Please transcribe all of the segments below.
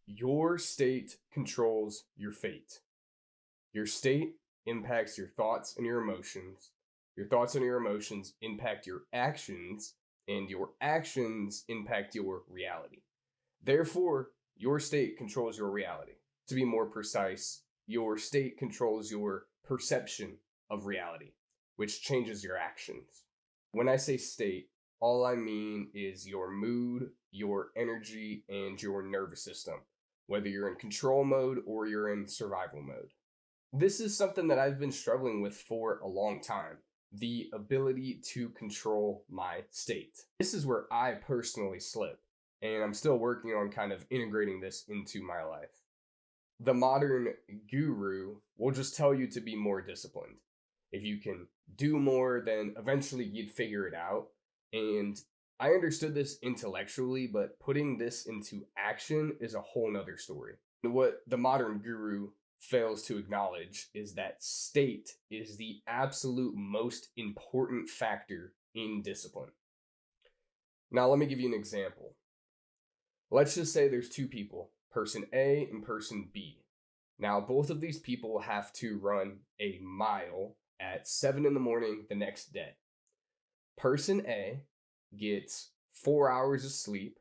Your state controls your fate. Your state impacts your thoughts and your emotions. Your thoughts and your emotions impact your actions, and your actions impact your reality. Therefore, your state controls your reality. To be more precise, your state controls your perception of reality, which changes your actions. When I say state, all I mean is your mood, your energy, and your nervous system, whether you're in control mode or you're in survival mode. This is something that I've been struggling with for a long time, the ability to control my state. This is where I personally slip, and I'm still working on kind of integrating this into my life. The modern guru will just tell you to be more disciplined. If you can do more, then eventually you'd figure it out. And I understood this intellectually, but putting this into action is a whole nother story. What the modern guru fails to acknowledge is that state is the absolute most important factor in discipline. Now, let me give you an example. Let's just say there's two people, person A and person B. Now, both of these people have to run a mile at 7 in the morning the next day. Person A gets 4 hours of sleep.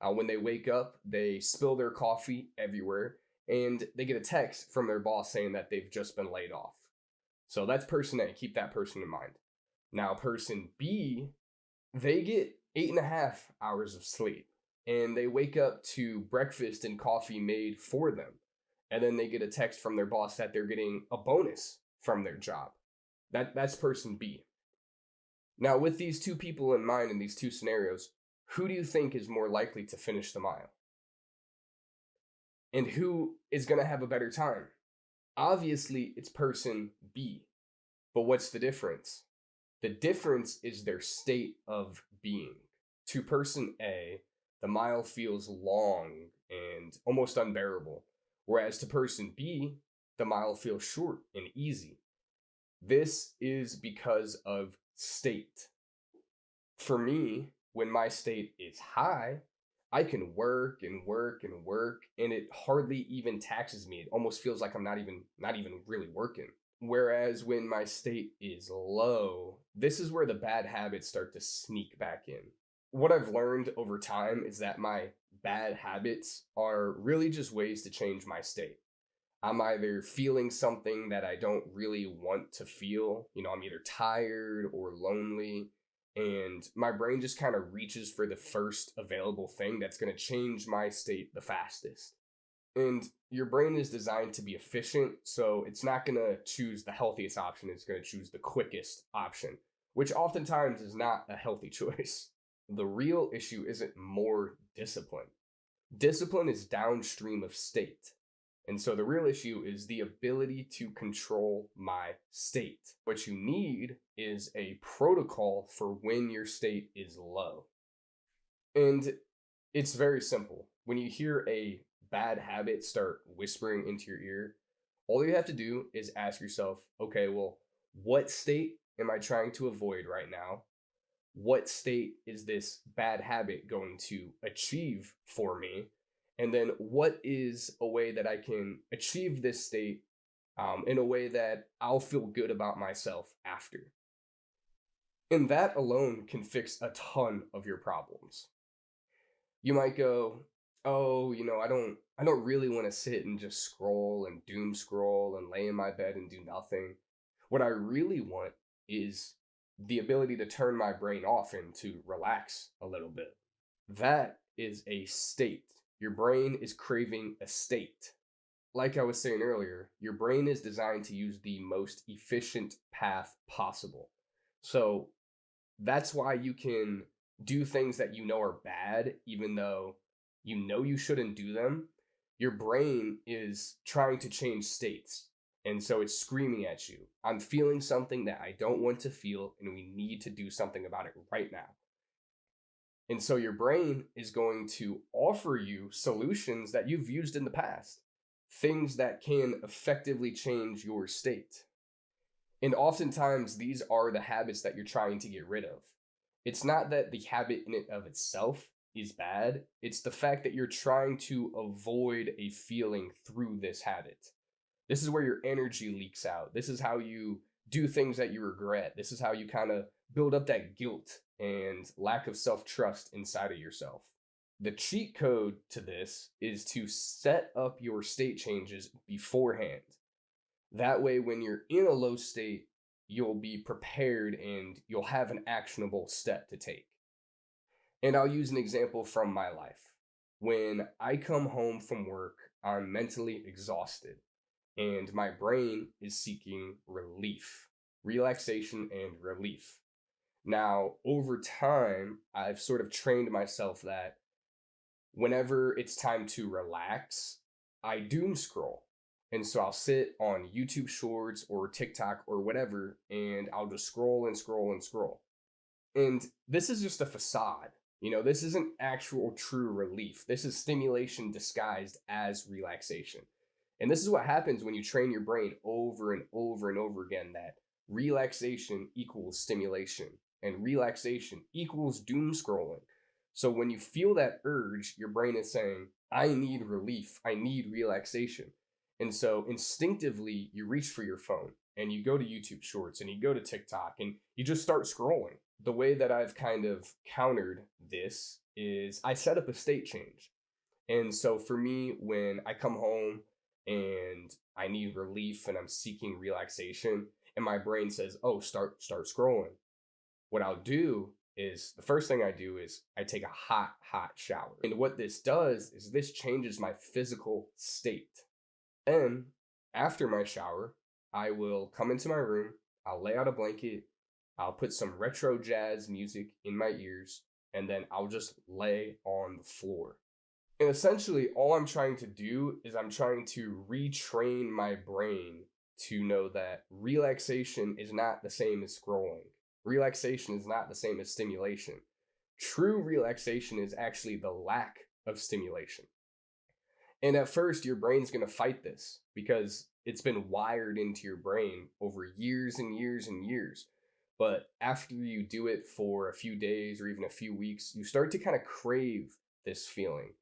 When they wake up, they spill their coffee everywhere, and they get a text from their boss saying that they've just been laid off. So that's person A. Keep that person in mind. Now, person B, they get 8.5 hours of sleep, and they wake up to breakfast and coffee made for them. And then they get a text from their boss that they're getting a bonus from their job. That's person B. Now, with these two people in mind in these two scenarios, who do you think is more likely to finish the mile? And who is going to have a better time? Obviously, it's person B. But what's the difference? The difference is their state of being. To person A, the mile feels long and almost unbearable, whereas to person B, the mile feels short and easy. This is because of state. For me, when my state is high, I can work and work and work, and it hardly even taxes me. It almost feels like I'm not even really working. Whereas when my state is low, this is where the bad habits start to sneak back in. What I've learned over time is that my bad habits are really just ways to change my state. I'm either feeling something that I don't really want to feel. I'm either tired or lonely, and my brain just kind of reaches for the first available thing that's going to change my state the fastest. And your brain is designed to be efficient, so it's not going to choose the healthiest option, it's going to choose the quickest option, which oftentimes is not a healthy choice. The real issue isn't more discipline. Discipline is downstream of state. And so the real issue is the ability to control my state. What you need is a protocol for when your state is low. And it's very simple. When you hear a bad habit start whispering into your ear, all you have to do is ask yourself, okay, well, what state am I trying to avoid right now? What state is this bad habit going to achieve for me? And then what is a way that I can achieve this state in a way that I'll feel good about myself after? And that alone can fix a ton of your problems. You might go, oh, I don't really want to sit and just scroll and doom scroll and lay in my bed and do nothing. What I really want is the ability to turn my brain off and to relax a little bit. That is a state. Your brain is craving a state. Like I was saying earlier, your brain is designed to use the most efficient path possible. So that's why you can do things that you know are bad, even though you know you shouldn't do them. Your brain is trying to change states. And so it's screaming at you, I'm feeling something that I don't want to feel, and we need to do something about it right now. And so your brain is going to offer you solutions that you've used in the past, things that can effectively change your state. And oftentimes, these are the habits that you're trying to get rid of. It's not that the habit in and of itself is bad. It's the fact that you're trying to avoid a feeling through this habit. This is where your energy leaks out. This is how you do things that you regret. This is how you kind of build up that guilt and lack of self trust inside of yourself. The cheat code to this is to set up your state changes beforehand. That way, when you're in a low state, you'll be prepared and you'll have an actionable step to take. And I'll use an example from my life. When I come home from work, I'm mentally exhausted and my brain is seeking relief, relaxation, and relief. Now, over time, I've sort of trained myself that whenever it's time to relax, I doom scroll. And so I'll sit on YouTube Shorts or TikTok or whatever, and I'll just scroll and scroll and scroll. And this is just a facade. This isn't actual true relief. This is stimulation disguised as relaxation. And this is what happens when you train your brain over and over and over again that relaxation equals stimulation and relaxation equals doom scrolling. So when you feel that urge, your brain is saying, I need relief, I need relaxation. And so instinctively, you reach for your phone and you go to YouTube Shorts and you go to TikTok and you just start scrolling. The way that I've kind of countered this is I set up a state change. And so for me, when I come home and I need relief and I'm seeking relaxation, and my brain says, oh, start scrolling. What I'll do is the first thing I do is I take a hot shower. And what this does is this changes my physical state. Then, after my shower, I will come into my room, I'll lay out a blanket, I'll put some retro jazz music in my ears, and then I'll just lay on the floor. And essentially, all I'm trying to do is I'm trying to retrain my brain to know that relaxation is not the same as scrolling. Relaxation is not the same as stimulation. True relaxation is actually the lack of stimulation. And at first, your brain's going to fight this because it's been wired into your brain over years and years and years. But after you do it for a few days or even a few weeks, you start to kind of crave this feeling.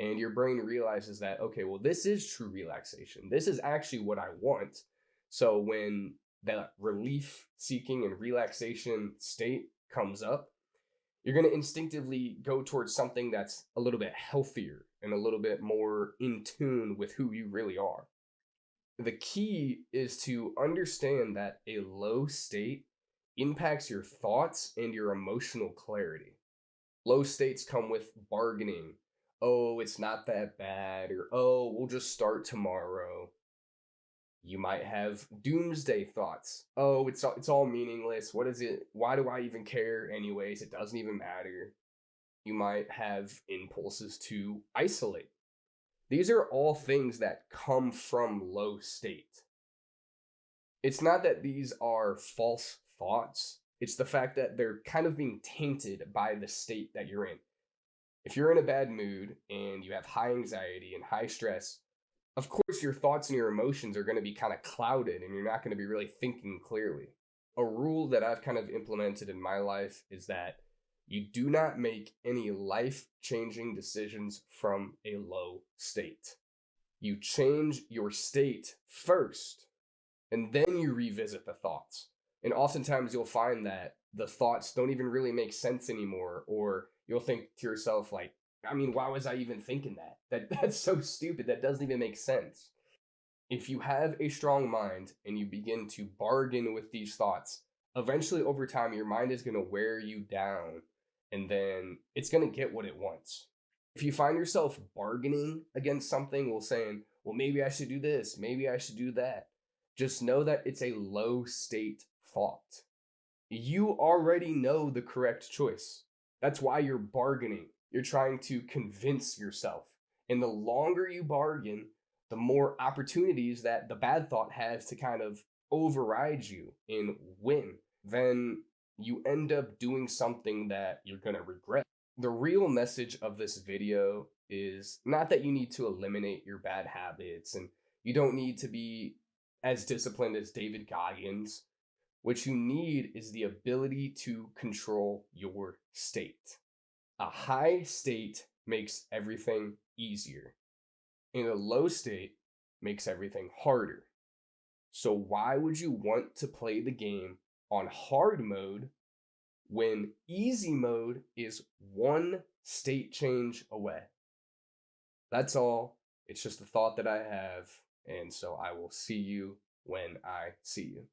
And your brain realizes that, okay, well, this is true relaxation. This is actually what I want. So when that relief seeking and relaxation state comes up, you're going to instinctively go towards something that's a little bit healthier and a little bit more in tune with who you really are. The key is to understand that a low state impacts your thoughts and your emotional clarity. Low states come with bargaining. Oh, it's not that bad, or oh, we'll just start tomorrow. You might have doomsday thoughts. Oh, it's all meaningless. What is it? Why do I even care anyways? It doesn't even matter. You might have impulses to isolate. These are all things that come from low state. It's not that these are false thoughts. It's the fact that they're kind of being tainted by the state that you're in. If you're in a bad mood and you have high anxiety and high stress, of course your thoughts and your emotions are going to be kind of clouded and you're not going to be really thinking clearly. A rule that I've kind of implemented in my life is that you do not make any life-changing decisions from a low state. You change your state first, and then you revisit the thoughts. And oftentimes you'll find that the thoughts don't even really make sense anymore, or you'll think to yourself like, I mean, why was I even thinking that? That's so stupid. That doesn't even make sense. If you have a strong mind and you begin to bargain with these thoughts, eventually over time your mind is going to wear you down and then it's going to get what it wants. If you find yourself bargaining against something, well, saying, well, maybe I should do this, maybe I should do that, just know that it's a low state thought. You already know the correct choice. That's why you're bargaining. You're trying to convince yourself. And the longer you bargain, the more opportunities that the bad thought has to kind of override you and win. Then you end up doing something that you're going to regret. The real message of this video is not that you need to eliminate your bad habits and you don't need to be as disciplined as David Goggins. What you need is the ability to control your state. A high state makes everything easier, and a low state makes everything harder. So, why would you want to play the game on hard mode when easy mode is one state change away? That's all. It's just a thought that I have. And so I will see you when I see you.